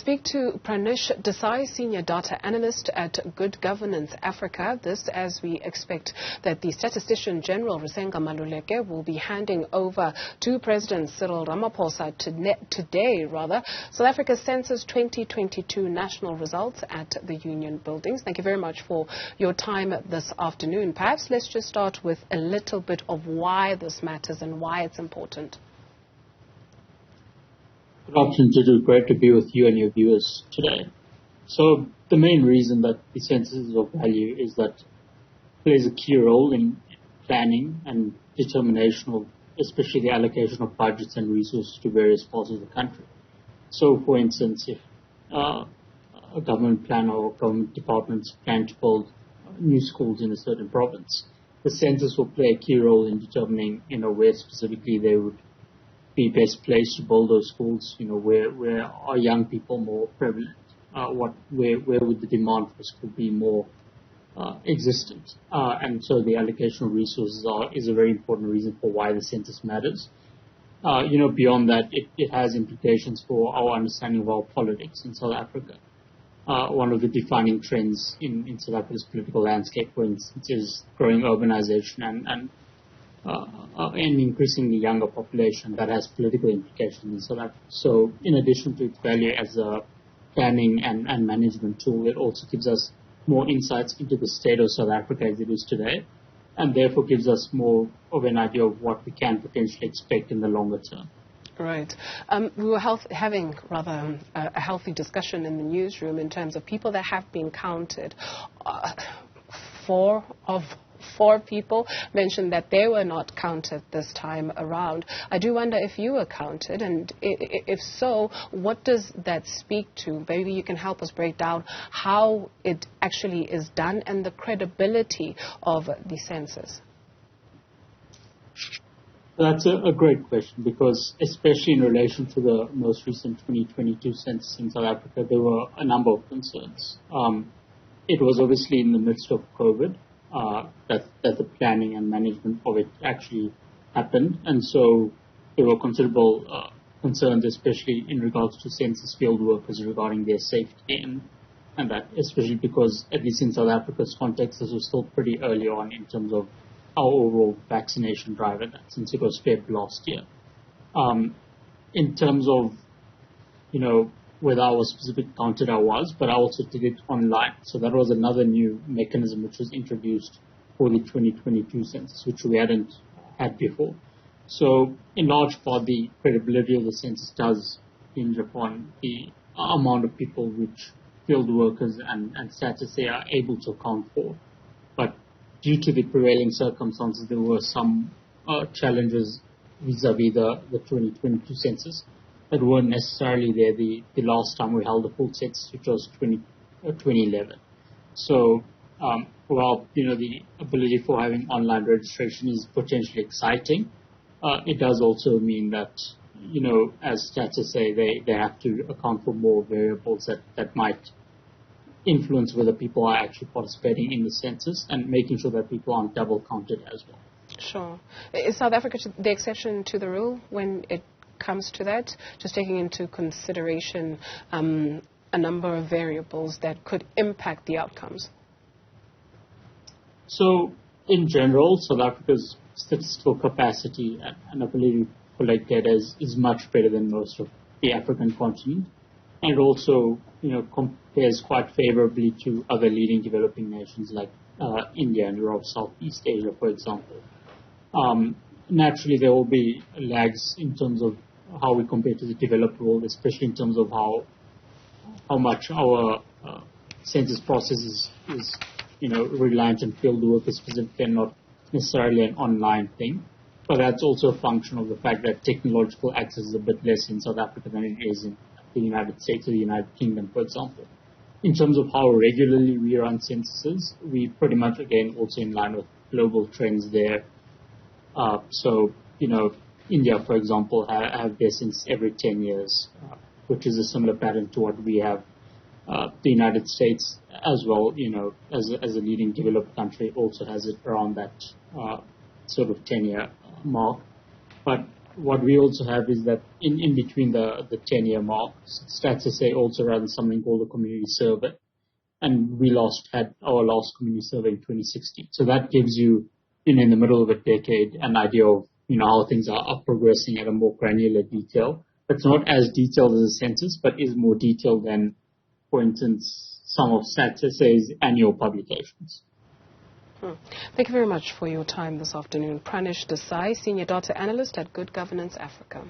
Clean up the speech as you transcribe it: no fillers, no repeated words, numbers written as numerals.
speak to Pranish Desai, Senior Data Analyst at Good Governance Africa. This as we expect that the Statistician-General Risenga Maluleke will be handing over to President Cyril Ramaphosa today, South Africa's Census 2022 national results at the Union Buildings. Thank you very much for your time this afternoon. Perhaps let's just start with a little bit of why this matters and why it's important. Good afternoon, Juju. Great to be with you and your viewers today. So the main reason that the census is of value is that it plays a key role in planning and determination of, especially the allocation of budgets and resources to various parts of the country. So, for instance, if a government plan or government departments plan to build new schools in a certain province, the census will play a key role in determining, where specifically they would be best placed to build those schools, where are young people more prevalent, where would the demand for school be more existent. And so the allocation of resources is a very important reason for why the census matters. Beyond that, it has implications for our understanding of our politics in South Africa. One of the defining trends in South Africa's political landscape, for instance, is growing urbanization and an increasingly younger population that has political implications in South Africa. So in addition to its value as a planning and management tool, it also gives us more insights into the state of South Africa as it is today, and therefore gives us more of an idea of what we can potentially expect in the longer term. Right. We were having a healthy discussion in the newsroom in terms of people that have been counted. Four people mentioned that they were not counted this time around. I do wonder if you were counted, and if so, what does that speak to? Maybe you can help us break down how it actually is done and the credibility of the census. That's a great question, because especially in relation to the most recent 2022 census in South Africa, there were a number of concerns. It was obviously in the midst of COVID that the planning and management of it actually happened, and so there were considerable concerns, especially in regards to census field workers regarding their safety, and that especially because, at least in South Africa's context, this was still pretty early on in terms of our overall vaccination drive, since it was Feb last year. In terms of, whether I was specifically counted, I was, but I also did it online. So that was another new mechanism which was introduced for the 2022 census, which we hadn't had before. So in large part, the credibility of the census does hinge upon the amount of people which field workers and statistics are able to account for. But due to the prevailing circumstances, there were some challenges vis-a-vis the 2022 census that weren't necessarily there the last time we held a full census, which was 2011. So, the ability for having online registration is potentially exciting. It does also mean that, as statistics say, they have to account for more variables that might influence whether people are actually participating in the census, and making sure that people aren't double counted as well. Sure. Is South Africa the exception to the rule when it comes to that, just taking into consideration a number of variables that could impact the outcomes? So, in general, South Africa's statistical capacity and ability to collect data is much better than most of the African continent, and it also, compares quite favorably to other leading developing nations like India and Europe, Southeast Asia, for example. Naturally, there will be lags in terms of how we compare to the developed world, especially in terms of how much our census process is reliant on field workers specifically, and not necessarily an online thing. But that's also a function of the fact that technological access is a bit less in South Africa than it is in the United States or the United Kingdom, for example. In terms of how regularly we run censuses, we pretty much, again, also in line with global trends there. So, India, for example, have their census every 10 years, which is a similar pattern to what we have. The United States as well, as a leading developed country, also has it around that sort of 10-year mark. But what we also have is that in between the 10-year mark, Stats SA also runs something called a community survey. And we had our last community survey in 2016. So that gives you, in the middle of a decade, an idea of, how things are progressing at a more granular detail. It's not as detailed as a census, but is more detailed than, for instance, some of Stats SA's annual publications. Thank you very much for your time this afternoon. Pranish Desai, Senior Data Analyst at Good Governance Africa.